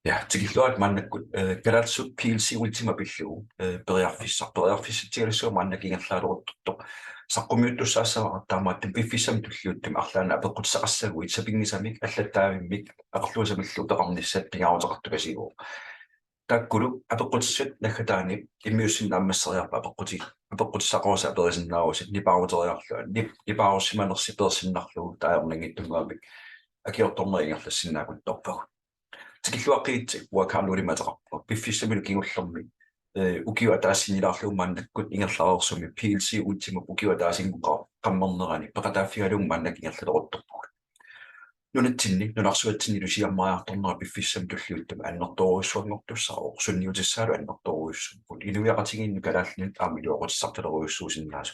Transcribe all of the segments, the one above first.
Ja, tikilluat mannakkut kalaallisut PLC ultima pillugu periarfissatialussua mannakingerlaaluortortoq saqqummiuttussaassawa taamaattum piffissami tulluuttum arlaana apeqqutissaqassagui sapingisamik allattaavimik aqerluusamillu teqarnissat pingaruteqartukasigu taakkulu apeqqutissat naggataani immiussinnaammasseriarpa apeqqutissaqorsa aperisinnaarusat nipaaruteriarlua nipaarussimanersi persinnarlugu taayornangittungaamik akiortorneringerlassinnaakut torpagu tikilluaqiitsi uakaarluulimataqarpa piffissamilu kingullermi ukiwa taassinilaarlugu maannakkut ingerlaarersumi PLC ultima ukiwa taasinguqa qammernerani peqataaffigalugu maannakingerlaleruttorpuk nunatsinni nunarsuatsinni lusiammariartornera piffissami tulluuttum annertoruissuangortussaro sunniutissaalu annertoruissupput inuiaqatiginnu kalaallini aamiluoqutissartaleruissuusinnaasu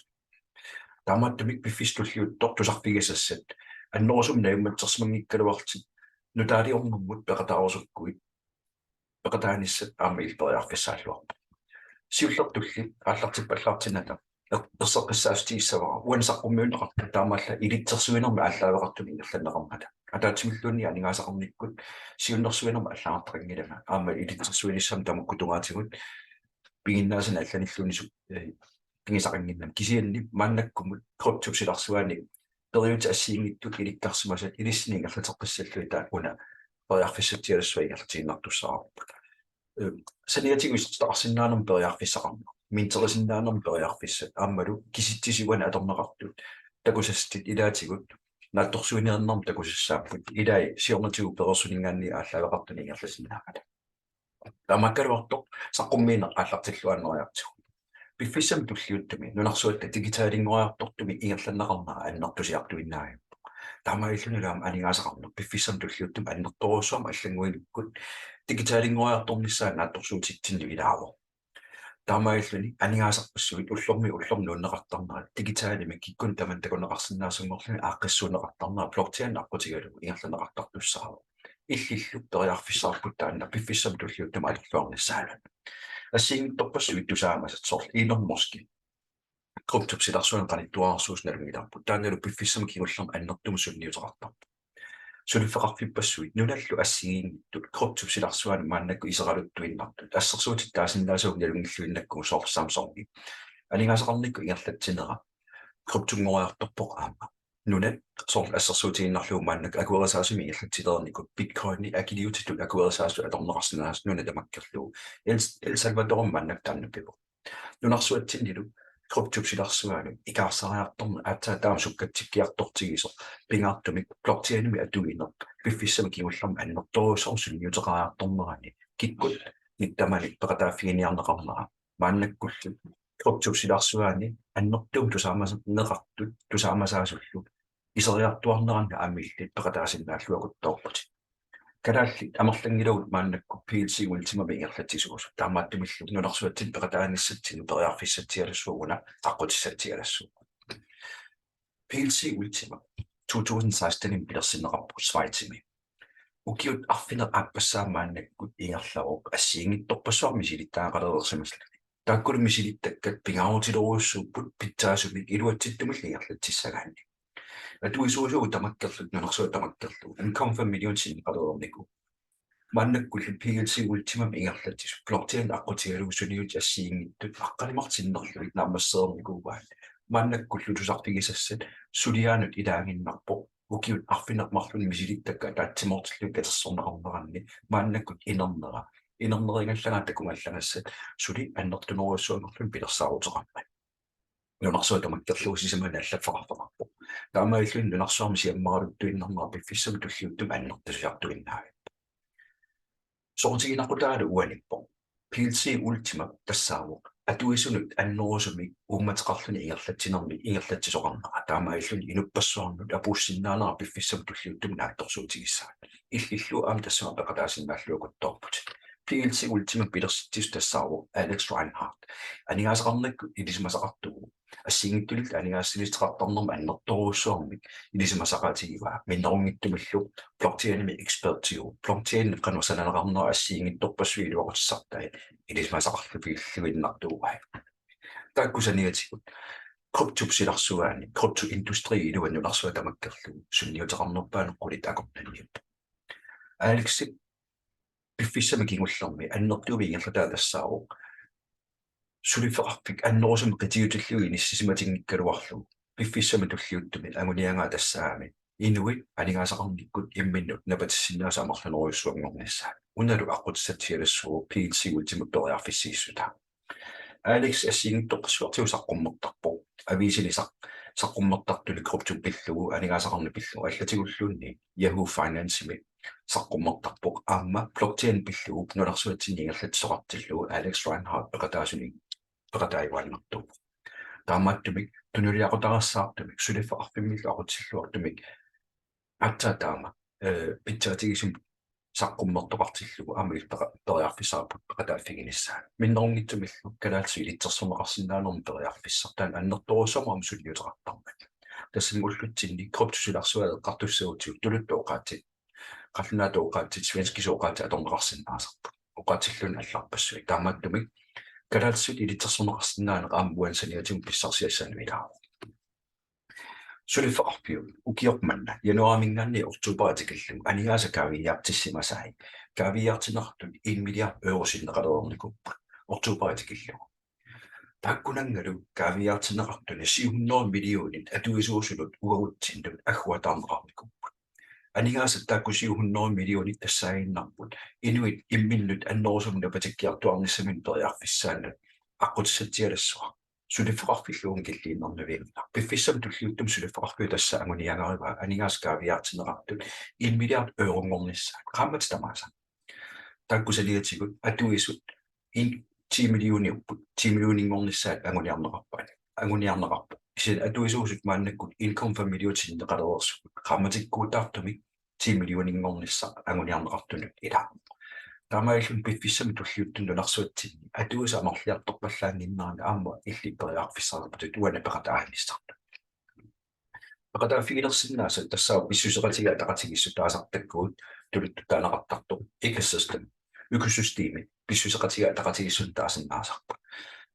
taamaattumik piffistulliuttor tusarpigisassat annerusum naimmatsersmangikkaluartit nutaaliornermut peqataarusukkuit peqataanissat aamilperiarfissaalluarpa siullertulli aallartippallaartinata erseqqissaastiissavara uansaqqumiunneqarta taamaalla ilitsersuinermi aalлаавеқартуми ингерланнеқармата атаатсимиллуунни анингаасақарниккут сиуннерсуинерми аллаартақангилама аама илитсерсуиниссам тамуккутунгаатигут пигиннаасана алланиллуунису пигисақангиннам кисианни мааннаккумут криптупсиларсуаани периута ассиингиттут иликкарсимасат илиссини ингерлатеққиссаллуи таа уна периарфиссатиалуссуа ингерлатииннартуссаарпут саниатигус таарсиннаанерм периарфиссақарна минтерисиннаанерм периарфиссат ааммалу киситтисигуана аторнеқартут такусастит илаатигут наатторсуиниернерм такусассааппут илаи сиорнатигу персунингаанни ааллаавеқартуни ингерласиннаақата таамаккалуарто саққуммиинеқ ааллартиллуаннериартигу пиффиссам туллиуттами нунарсуатта дигиталингориартортуми ингерланнеқарнаа аннертусиартуиннаами таамаиллунигаам анигаасақарнер пиффиссам туллиуттум аннерторуссуам аллангуилуккут дигиталингориарторнissaа наатторсуутиттинни илааво таамаиллуни анигаасарпассуит уллормиуннеқартарнера дигиталими киккун таман такунеқарсинаасунгорлуни ааққиссуунеқартарнера блокчейн аққутигалу ингерланеқартартуссаава иллиллу периарфиссаарпут таанна пиффиссам туллиуттум алерлуарниссаалат ассиингитторпассуит тусаамасат сорл инерморски криптупсиларсуан каниттуаарсуусналугиларпут таанналу пиффиссам кигуллерм аннертуму сунниутеқартарпу сулиффеқарфиппассуит нуналлу ассигиингиттут криптупсиларсуан мааннакку исералуттуиннартут ассерсуутит таасиннаасуг налунгиллуиннакку сорл самсонги алингаасақарникку ингерлатсинера криптунгориарторпоқ аама нунат сорл ассерсуутигиннарлугу мааннакку акуерасаасуми ингерлатсилерникку биткоинни акилиутиттут акуерасаасу аторнеқарсинаас нуна тамаккерлугу эл сальвадорм мааннак тааннаппипо нунарсуатсиннилу криптупсиларсуану икаарсариарторна аатаа таам суккатсиккиартортигисо пингаартумик блокчейнми атуинер пиффиссами кигуллерма аннерторуусоор сунниутеқариарторнерани киккут ниттамали пеқатааффигиниарнеқарнера мааннаккуллу криптупсиларсуаани аннертуум тусаамаснеқартут тусаамасаасуллу исериартуарнеранга аамиллит пеқатаасиннааллуакутторпут калaallit амерлангилаугут мааннакку PLC ultima ингерлатисуус таамааттумиллу нунарсуатсит пеқатааниссатсину периарфиссатиалуссуугуна аққутиссатиалассуу PLC ultima 2016 пилерсинеқарпу свайтими укиут арфинеқ ааппассаамааннаккут ингерларуп ассиингитторпассуарми силиттаақалерерсимаслани тааккулу мисилиттаккат пингаруутилоруссууппут питсаасумик илуатситтумил ингерлатсиссагаанни атуисуусуу тамаккерлут нунарсуа тамаккерлу инкомфа миллион синнеқалерернику мааннаккулли PLC ultima ингерлатсис блокчейн аққутигалугу суниут ассиингиттут аққалимартиннерлуит наамассеерникуугаат мааннаккуллу тусарпигисассат сулиаанут илаагиннарпо укиут арфинеқмарлуни мисилиттакка таатсимортиллу катерсорнеқарнеранни мааннаккут инернеригаллагаа такунгаллагассат сули аннертунеруссуангорлун пилерсаарутеқарма нунарсуа тамаккерлугу сисамана аллаффақарфақарпо таамаиллуин нунарсуарми сиаммаралуттуиннернера пиффиссами туллиуттум аннертусиартуиннаавип соортигинаққутаалу уаниппо PLC ultima тассаавоқ атуисунут аннерусуми уумматеқарлуни ингерлатсинерми таамаиллуни инуппассуарнут апууссиннаанера пиффиссами туллиуттум наатторсуутигиссаат иллиллу аам тассама пеқатаасиннааллуакутторпут PLC ultima пилерситтис тассаавоқ Alex Reinhardt анигаасақарнакку илисмасақартугу ассиингиттулит анигаассилистеқартарнерма аннерторуссуармик илисмасақаатигива миннерунгиттумиллу блокчейнми экспертиу блокчейн канусананеқарнера ассиингитторпассуилуақутиссартай илисмасақарлупигиллуиннартуугай тааккусаниатигут криптупсиларсуаани крипту индустри илуаннуларсуа тамаккерлугу сунниутеқарнерпаанеққулит акорнанниуп Алексик Piffissami kingullermi annertuuviingерлата тассаару сулифеқарпик аннерусум qitiutullugi nissisimatiнгиккалуарлу пиффиссами туллиуттуми агуниангаа тассаами инуит анигаасақарниккут имминнут напатиссиннааса амерланеруйуссуангорнissaа уналу аққутсатсиалассуу PLC ultimate периарфиссииссута Alex ассигиттоққсуартиу саққуммертарпо ависини саққуммертартули крупту пиллугу анигаасақарни пиллугу аллатигуллуунни Yahoo Finance-ми саққуммертарпо аама blockchain пиллугу нуларсуатсинингерлатсоқартиллугу Alex Reinhardt пеқатаасуни пеқатаивааннарту таамааттумик тунулиақутарассаартумик сулиффеқарфиммиллу ақутсиллуартумик атсаатаама питсаатигисум саққуммертоқартиллугу аамил периарфиссаарпут пеқатааффигиниссаа миннерунгитсумиллу калаалсу илитсерсумақарсинаанерми периарфиссартаан аннерторусама сулиутеқартармат тассимуллутсинни круптусуларсуаа қартуссаутиу тулуттооқаати қаллунаатооқаати свенскисооқаати аторнеқарсинаасарпу оқаатиллун алларпассуи таамааттумик калаалсут илитсерсумақарсинаанеқ аамуансаниатим писсарсиассануилаа сулиффеқарпиу укиорпманна януарамингаанни ортубаатикиллу анигааса кавиаартиссимасаи кавиаартинартут 1 миллиард евросиннеқалерникку ортубаатикиллу таккунангалу кавиаартинеқартуни 700 миллионит атуисуусулут уагутсиндут аггуатаарнеқарникку анигааса такку 700 миллионит тассаиннарпут инуит имминнут аннерусумна патиккиартуарниссамин периарфиссааннут аққутсатсиалассуа сулиффеқарфиллуун киллииннэрнавиимна пиффиссам туллиуттум сулиффеқарфиу тасса агуниангариваа анигаас кавиаартинеқартут 1 миллиард евронгорнissaа қаммат тамааса таккусалиатигут атуисут 10 миллиониуппут 10 миллионингорнissaат агуниарнеқарпу исил атуисуусут мааннаккут income familiutinnеқалерерсукут қамматиккуутаартуми 10 миллионингорнissaа агуниарнеқартунут ила таамаиллун пиффиссами туллиуттун лунарсуатсинни атуиса амерлиарторпаллаангиннаани аама иллиппериарфиссаарпут туана пеқатаалниссарта пеқатаафигилерсиннааса тассаа писсусеқатига тақатигиссу таасартаккуут тулуттутаанеқартарту экосистеми писсусеқатига тақатигиссун таасиннаасарпут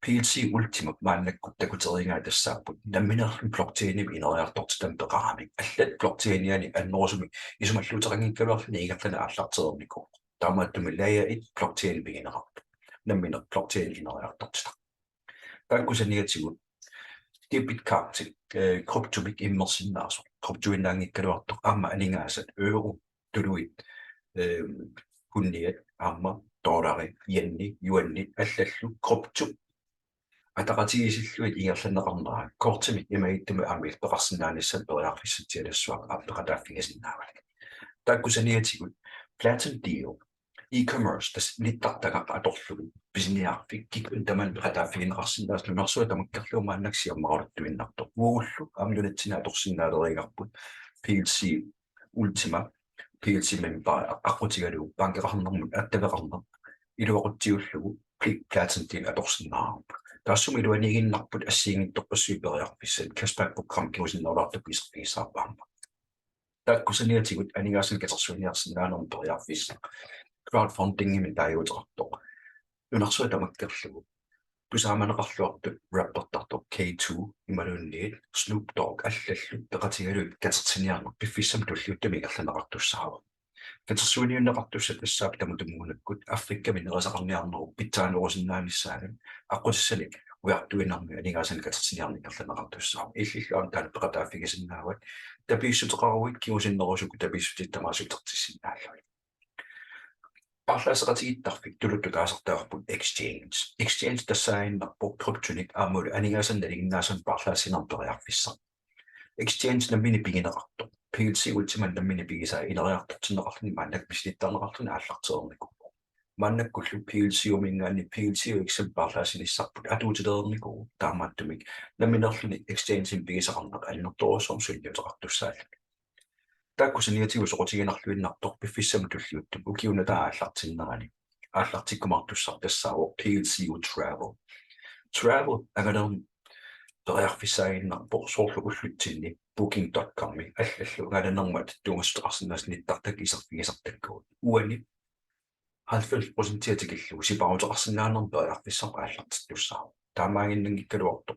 PLC ultimate мааннаккут такутерингаа тассааппут намминерлун блокчейними инериартортитам пеқарамик аллат блокчейниани аннерусуми исумаллутерангиккалуарлуни игерлана ааллартерернику таамааттуми лая ит блокчейн бигинерарпу намминер блокчейн инериартортита таккусаниатигут дебит карти круптумик иммерсиннаасо круптуиннаангиккалуартор аама анингаасат euro тулуит хунниат аама доллари йенни юанни аллаллу крупту атақатигисиллуит игерланеқарнера кортими имаиттуми аамил пеқарсинааниссат периарфиссатиалассуақ ааппеқатааффигасиннаавалак таккусаниатигут platinum deal e-commerce tas littартага аторлугу бисниарфик кикун таман пеқатааффигинеқарсинаас лунарсуа тамаккерлуумааннаксиаммақалуттуиннартор ууллу аамлунатсина аторсиннаалеригарпут PLC ultima PLC member аққутигалу банкеқарнэрмут аттавеқарнер илуақутсиуллугу platinum deal аторсиннаарпут тассуми илуанигиннарпут ассиингитторпассуи периарфиссат cashback program киусиннерлаартуписарписаарпаама таккусаниатигут анигаасан катерсуниарсинаанерм периарфисса crowdfunding-ими таиутерартоо лунарсуа тамаккерлугу тусааманеқарлуартут раппертартоо K2 ималуунниит Snoop Dogg аллаллу пеқатигалуит катерсиниарнер пиффиссам туллиуттами ирланеқартуссаава катерсуниуннеқартусса тассаап тамутуммунаккут аффикками нерасақарниарнеру питсаанерусиннаанissaалу аққутиссали уяртуинарми анигаасан катерсиниарни ирланеқартуссаава иллиллуан таана пеқатааффигасиннаават табииссутеқаруит киусиннерусуку табииссутиттамаасутертиссиннааллуи парлаасеқатигиттарфик тулуттукаасартаарпут exchange тассаиннарпо круптуник аамулу анигаасанналигиннаасан парлаасинар периарфисса exchange наммини пигинеқарто PLC ultimate наммини пигисаа инериартортинеқарлуни мааннак мислиттаарнеқарлуни ааллартерернику мааннаккуллу PLC умингаани PLC эксемпарлаасиниссарпут атуутилерернику таамааттумик намминерлуни exchange-ин пигисақарнеқ алнерторусорм суллиутеқартуссаалла таккусаниатигу соқутигинарлуиннартор пиффиссами туллиуттум укиунатаа ааллартиннерани ааллартиккумартуссар тассааво PLC travel агалерн периарфиссаагиннарпо соорлугуллутсинни booking.com-ми аллаллу галанермат тунгастеқарсинаас ниттартак исерфигисартаккуут уани 90% тиатикиллу сипаутеқарсинаанерм периарфиссар ааллартиттуссаа таамаагиннангиккалуарто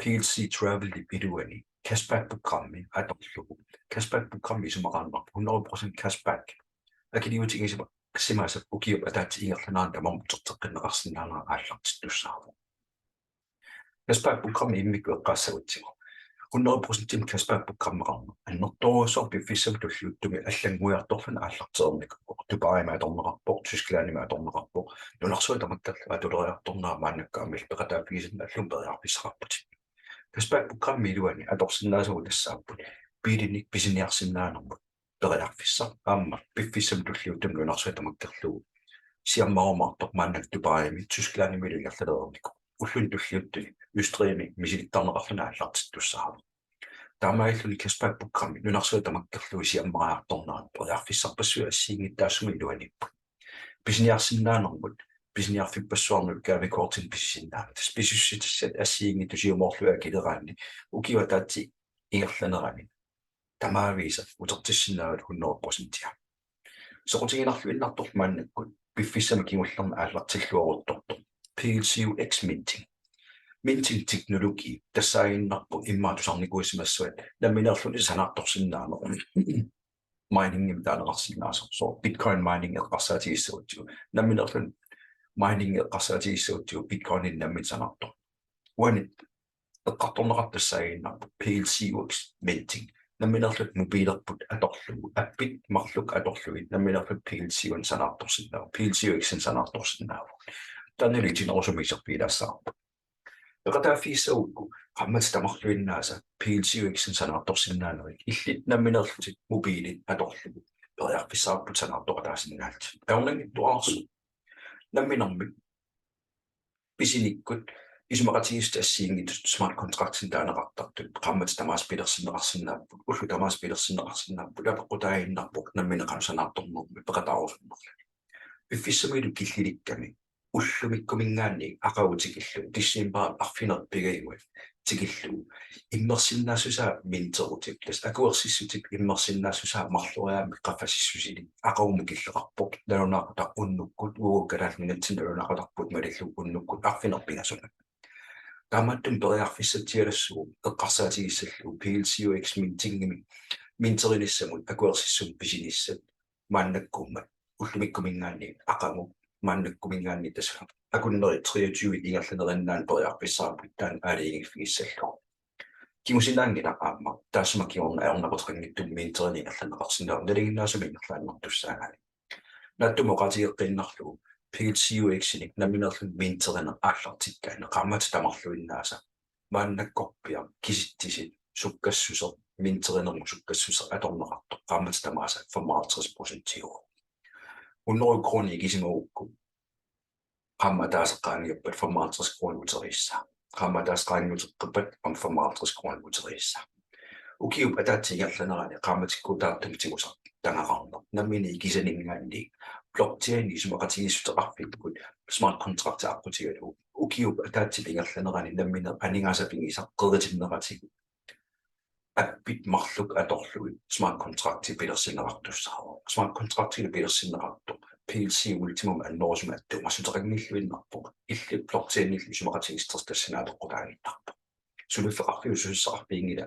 PLC travel липилуани cashback program-ми аторлугу cashback program исумақарнер 100% cashback акилиутигисима Simasa ukiup ataati ingerlanaanta mamutsorteqqinneqarsinnaanera aallartittussaarpu. Kaspaapprogrammi immikueqqaassagutigu. 100% kaspaapprogrammeqarma annertoruusor piffissam tulluuttumi аллангуиарторлуна ааллартерник Дубаима аторнеқарпоқ Тysklaaniма аторнеқарпоқ нунарсуутаматталла атулериарторнера мааннаккаамил пеқатаафигисинна аллум периарписсақарпути. Kaspaapprogrammi илуани аторсиннаасагу тассааппут пилиник писиниарсиннаанермут периарфиссақ аама пиффissam tulluuттум нунарсуутаматтерлугу сиаммаормаартоқ мааннак Дубаими Тysklaanimилу ингерлалерник уллун tulluuттуни Østrigmi мисилиттарнеқарлуна ааллартиттуссаарпу. Таамаиллуни kaspaapprogrammi нунарсуутамаккерлуи сиаммариарторнерат периарфиссарпассуи ассиингиттаассуми илуаниппут. Писиниарсиннаанермут писиниарфиппассуарнул каавикоортин писсиннаама списусситассат ассиинги тусиумоорлуа килераанни укива таати ингерланерани тамаависа утертиссиннаават 100%. Соқутигинарлу иннарторл мааннаккут пиффиссама кигуллерна ааллартиллуарутторто PLCUX minting. Minting teknologi тассаиннарпу иммаатусарникуисимассуат намминерлуни санаартторсиннаама mining имтаанеқарсиннаасо so bitcoin mining эққарсаатигиссуутсу намминерлун mining эққарсаатигиссуутсу bitcoin иннаммин санаартор уанит эққарторнеқартассаиннарпу PLCUX minting намминерлут мобилерпут аторлугу аппит марлук аторлуги намминерлут PLCUX санаарторсиннаава PLCUX санаарторсиннаава таннели тинерусумисерпилаассаарпу пеқатааффииссаугу qammat tamarluinnaasa PLCUX-in sanartorsinnaaneri illit namminerlutit mobiilit atorlugu periarpissaarput sanartoqataasinnaat aornangittuarsu namminermik pisinikkut isumaqatigista assiingitut smart contractsin taaneqartartut qammat tamaaspilersinneqarsinnaappu ullu tamaaspilersinneqarsinnaappu apeqqutaaginnarpoq nammineqanu sanartornermi peqataarusunnerlu piffissamilu killilikkami ullumikkumingaanni aqavutikillu tissiimpaat arfinerpigaiuat tikillu immersinnaasusaa minterutik tas akuersissutik immersinnaasusaa marluriaammi qaffasissusili aqavumukilleqarpoq nalunaaqata unnukkut uukkalaallingatsin nalunaaqatarput malillu unnukkut arfinerpingasuna taamattum periarfissatialassugu eqqarsaatigissallu PLCUX mintingimi minterinissamut akuersissum pisinissat maannakkuummat ullumikkumingaanni aqamu мааннаккумингаанни тасса акуннери 23 ингерланериннаан периарписсаарпут таан аалиигиффигиссаллу кимусинаангила аама таасма киорна аернапотрангиттум минтерни ингерланеқарсинаа налигиннаасуми ингерлааннартуссаагаани нааттумоқатиеққиннарлугу PLCUX-ник наминерлун минтерина ааллартиккаана қаммат тамарлуиннааса мааннаккорпиа киситтисит суккассусер минтеринерму суккассусер аторнеқарто қаммат тамааса 55% 100 kroner i gisimoukku. Qamma taasaqaangiuppat 55 kroner uterissa. Qamma taasqaangiuteqqippat 55 kroner uterissa. Ukiup ataatigerlanerani qammatikkuutaartumtigusa tangaqarner. Nammini igisaningaanni blockchain isumaqatigissuteqarfikkut smart contract aaqqutigalu. Ukiup ataatigerlanerani nammina aningaasapingisaqqeritineratigu. Appit marluk atorlugi smart contract pilersinneqartussaava smart contract pilersinneqartu PLC ultimum annorsum attu masuteqanngilluinnerpoq illi blockchain-illu isumaqatigistertassinaatoqqutaanginnarpoq sulifeqarfiusussaqarpiingila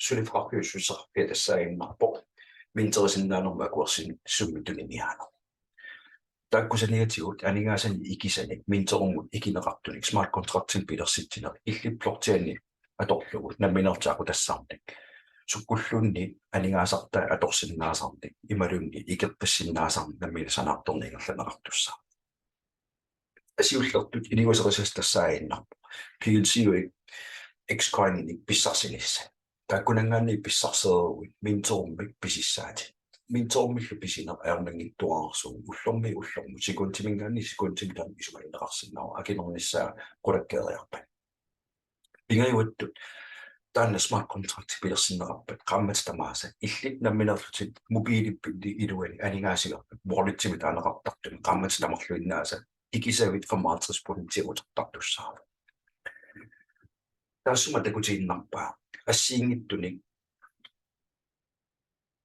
sulifeqarfiusussaqarpia tassaaginnarpoq minterisinnaanерма акуерсин суммитунинниаано тааккусаниатигут анигаасани икисани минтерунгут икинеқартуник smart contract-ин пилерситсинери илли blockchain-ни аторлугу намминертаақу тассаарник суккуллуунни анигаасарта аторсиннаасарник ималунни икерпассиннаасарник наммина санаартторнигерланеқартуссаа асиуллертут инигусерисастассаагиннарпу PLCUX coin-ник писсарсинисса тааккунангаанни писсарсеругут минтеруммик писиссаати минтеруммиллу писинер аернангиттуаарсуу уллорму секунтимингаанни секунтимтан исумаинеқарсиннаа акинерниссаа qulakkeeriarpat пингаюаттут таанна smart contract пилерсиннеқарпат qammat tamaasa illit namminerlutit mobiilippi iluani aningaasigerput walletimi taanеқартартуми qammat tamarluinnaasa ikisavit 55% utertartussaava taassuma takutiinnarpaa ассиингиттуник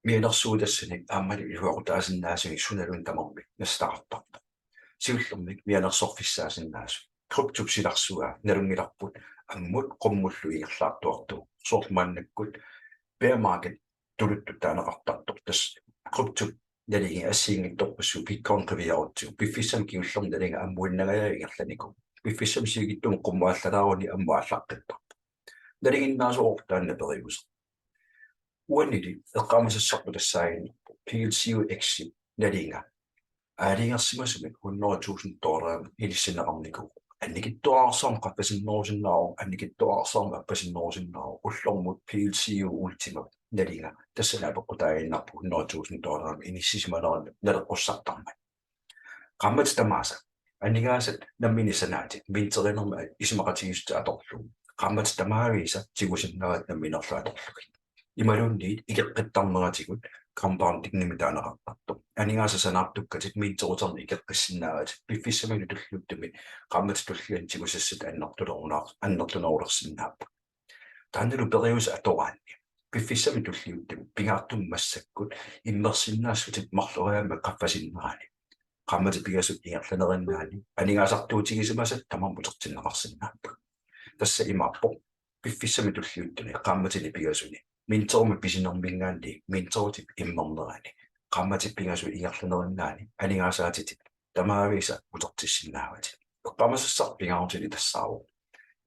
мианерсуутассаник ааммали илуақутаасиннаасуги суналун тамармик настаартарпа сивиллэрмик мианерсорфиссаасиннаасу криптупсиларсуа налунгиларпут аммут qomмуллу игерлаартуарту соормааннаккут bear market тулутту таанеқартартор тас крипту nalinga assiingittorpussu pikkornqiviarutsu piffissam kiullorn nalinga ammuinnagayaingerlaniku piffissam siigittum qummaallalaaruni ammuallaqqittarpa nalinginnaasuortaanna perius uannili eqqaamasassarpu tassaaginnerpu PLCUX nalinga aalingersimasumik $100,000 ilissinneqarniku annikittuaarsaam qappasinnoosinnaaro annikittuaarsaam appasinnoosinnaaro ullormut PLCU ultima nalinga tassanaapeqqutaaginnarpu $100,000 inissisimalaarna naleqqussartarma qammat tamaasa annigaasat namminissanaatit minterinerma isimaqatigistu atorlu qammat tamaavisa tigusinnarat namminerlu atorlugi imalunniit ikeqqittarneratigut compound tignimitaanaqartartu annigaasasanaartukkatit minteruterni ikeqqissinnaat piffissaminu tulluttumi qammat tullian tigusassat annertunerulersinnaappu taannalu perius atoraanni piffissami tulliuttumi pingaartum massakkut immersinnaassut marloriaama qaffasinneraani qammati pigasut ingerlanerinaani annigaasartuutigisamasat tamarmutertinneqarsinnaappu tassa imaappo piffissami tulliuttumi qammatini pigasuni minterumi pisinermingaanni minterutip immernerani qammati pigasu ingerlanerinaani annigaasaatit tamaavisa utertissinnaavati eqqamasassarpingaarutini tassaavu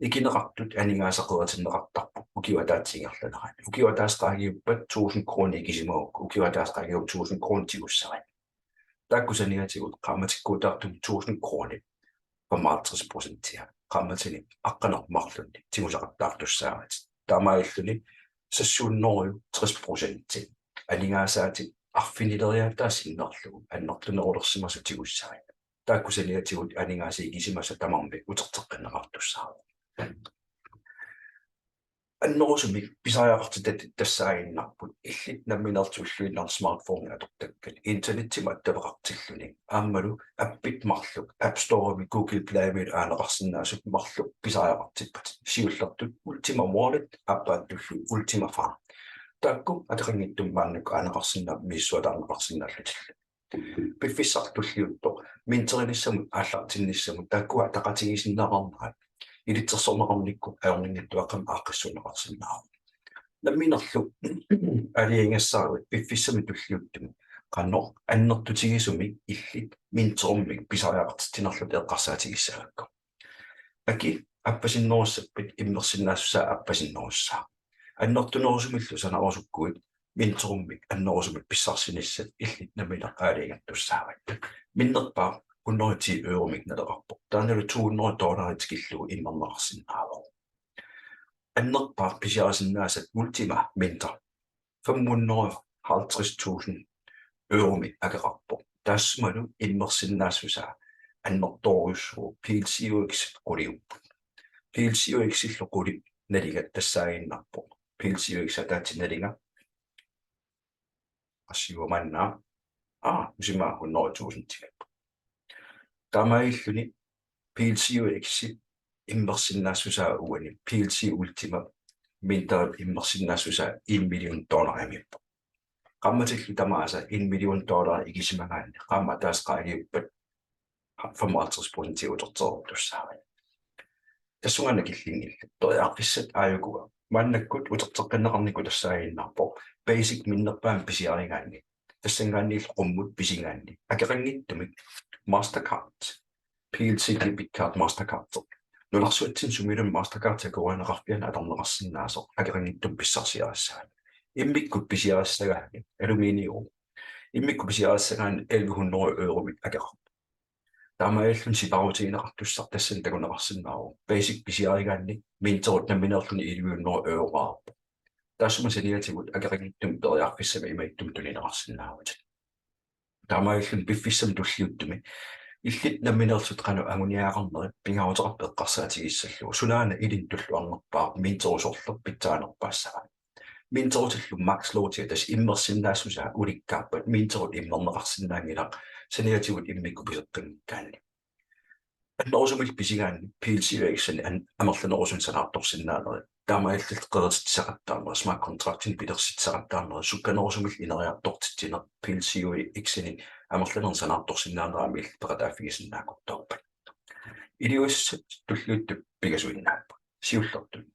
ikineqartut annigaasaqeratinneqartarpu ukiwataatsingerlanerani ukiwataasqaagiuppat 1,000 kroner ikisimauk ukiwataasqaagiup 1,000 kroner tigussari taakkusaniatigut qammatikkuutaartum 1,000 kroner for 50% qammatini aqqanermarlunni tigusaqartaartussaarat taamailluni sassuunnoru 60% annigaasaatit arfinileriaataasinnerlugu annertunerulersimasu tigussari taakkusaniatigut annigaasi ikisimasa tamarmi uterteqqinneqartussaaru annerusumik pisariaqartitat tassaaginnarput illit namminertulluinnar smartphone atortakkali internettima attapeqartilluni aammalu appit marluk app storemi Google Play-mit aaneqarsinnaasut marluk pisariaqartippat siullertut ultima wallet appaаттullu ultima farm taakku ateqanngittum maannuk aaneqarsinnaap miissuataarneqarsinnaallutillu piffissartulliuttoq minterinissamut aallartinnissamut taakkuа taqatigisinneqarnerat ilitsersorneqarnikku aorningattuaqam aaqqissuneqarsinnaaru namminerlu aliingassaaruit piffissami tulliuttumi qannoq annertutigisumi illit minterummik pisariaqartittinerlut eqqarsaatigissaagakku aki appasinnoorsappat immersinnaassussaa appasinnoorssaa annertunerusumillu sanaorsukkuit minterummik annerusumik pissarsinissat illit nammineq aaliingattussaavat minnerpaa €110 naleqarpo taannalu $200 tikillugu immerneqarsinnaaru annerpaa pisiarisinnaasat ultima minter €550,000 akeqarpo taassumalu immersinnaassusaa annertorussuu PLCUX quliuppu PLCUX-illu quli nalinga tassaaginnarpo PLCUX ataatsinnalinga qassiuamannaa usimaa $100,000 tikappu taamailluni PLCUX immersinnaassusaa uani PLC ultima minter immersinnaassusaa $1 million amippu qammatillu tamaasa $1 million ikisimagaanni qamma taasqaagiuppat 55% uterterortussaava tassungaana killingilla toriaqissat aayukua maannakkut uterteqqinneqarniku tassaaginnarpo basic minnerpaan pisiarigaanni tassangaanniil qummut pisingaanni akeqanngittumik Mastercard PLC debit card Mastercard nularsuatsin sumilum Mastercard takuaneqarpian atarneqarsinnaasoq akeqanngittum pissarsiarassaat immikkut pisiarassagaani aluminium immikku pisiarassagaani €1,100 akeqarpu taamaillun siparutiineqartussar tassan takuneqarsinnaaru basic pisiarigaanni minterut namminerluni €1,100 taassuma saniatigut akeqanngittum periarfissami imaittum tunineqarsinnaaruut taamaillun piffissam tulliuttumi illit namminerlut qanu anguniaaqarneri pingaruteqarpe eqqarsaatigissallugu sunaana ilintulluarnerpaa minterusorler pittaanerpaassava minterutillu max lootia tas immersinnaassusaa ulikkaappat minterut immerneqarsinnaangilaq saniatigut immikku piseqqinnikkaanni annerusumil pisigaanni PLCUX-ani amerlanerusun sanaartorsinnaaneri taamaillut qeretitsaqattaarneri smart contractin pilersitsaqattaarneri sukkanerusumil ineriartortitsiner PLCUX-ani amerlanern sanaartorsinnaaneraami ilpeqataafigisinnaaqortorpat iliuissat tulluuttu pigasuinnaappa siullertut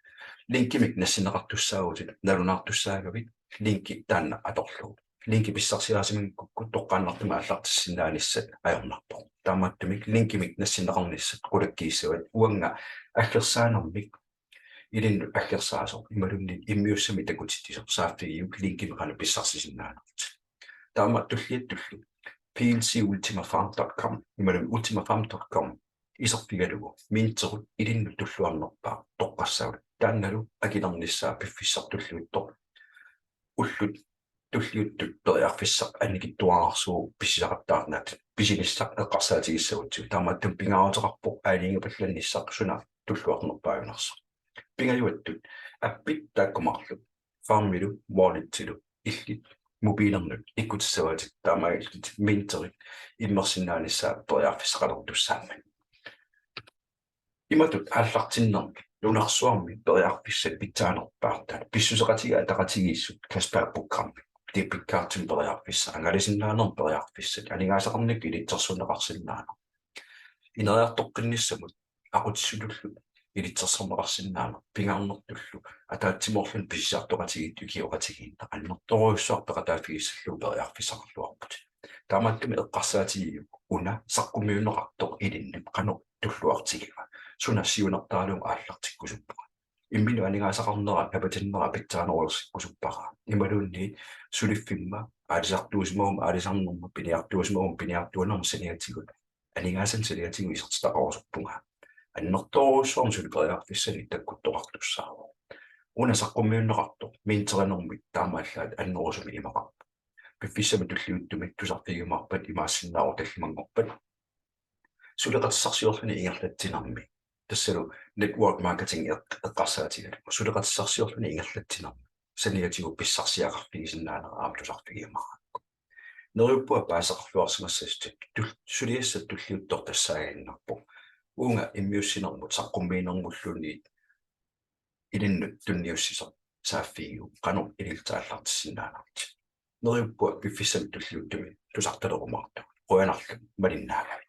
linkimik nassinneqartussaagutit nalunaartussaagavit linki taanna atorlugu linki pissarsilaasimin kuttokkaannartuma аллартиссиннаанissat ajornarpoq taamaattumik linkimik nassinneqarnissat qulakkiissuat uanga аллерсаанермик илинну аллерсаасо ималунни иммиуссами такутитисо сааффигиук линкимеқана писсарсисиннаанерт таамааттуллиаттуллу PLCUltimafarm.com ималун ultimafarm.com исерпигалугу минтерут илинну туллуарнерпаа тоққассаут таанналу акилерниссаа пиффиссартуллуиттоқ уллут туллиуттут периарфиссақ аникиттуаарсуу писсисақаттаарнаат писинissaq эққарсаатигиссагутсу таамааттум пингааутеқарпоқ аалингапалланниссақ суна туллуарнерпаавинарса пингаюаттут аппит тааккумарлу фармилу wallet-тилу иллит мобилернут иккутиссаваатик таамаилкит минтерит иммерсиннааниссаа периарфиссақалертуссаамман иматут ааллартиннерми лунарсуарми периарфиссат питтаанерпаартаа писсусеқатига атақатигииссут каспааппуккарми дебиткаартим периарфисса ангалисиннаанер периарфиссат анигаасақарник илитсерсунеқарсиннаана инериартоққинниссамут aqutissutullu илитсерсернеқарсиннаана пингаарнертуллу атаатсимоорлун писсаартоқатигит укиоқатигиинна аннерторуйссуартеқатаафигиссаллу периарфиссақарлуарпут таамааттуми эққарсаатигиу уна saqqummiunneqartoq илинним қано туллуартигива сунассиунертаалуун ааллартиккусуппара иммину анигаасақарнера апатиннера питтаанерулерсиккусуппара ималуунни сулиффимма аалисартуусмаум аалисарнерма пиниартуусмаум пиниартуанерма саниатигут анигаасан саниатигу исертақарусуппунга аннерторуйссуарм сулипериарфиссани таккуттоқартуссаава уна saqqummiunneqartoq минтеранермит таамааллаат аннерусуми имақарпа пиффиссами туллиуттумик тусартигимарпат имаассиннаару таллимангорпат сулеқатиссарсиорлуни ингерлатсинарми тассалу network marketing эққарсаатигалу сулеқатиссарсиорлуни ингерлатсинарми саниатигу писсарсиақарфигисиннаанераам тусартигимаракку нерууппуа паасеқарлуарсимассастут сулиассат туллиуттор тассаагиннарпу уунга иммиуссинермут saqqummiinermulluни илиннут тунниуссисо сааффигиу қано илилтааллартиссиннаанарти нерууппуа пиффиссами туллиуттуми тусарталерумарту қуянарлу малиннаагами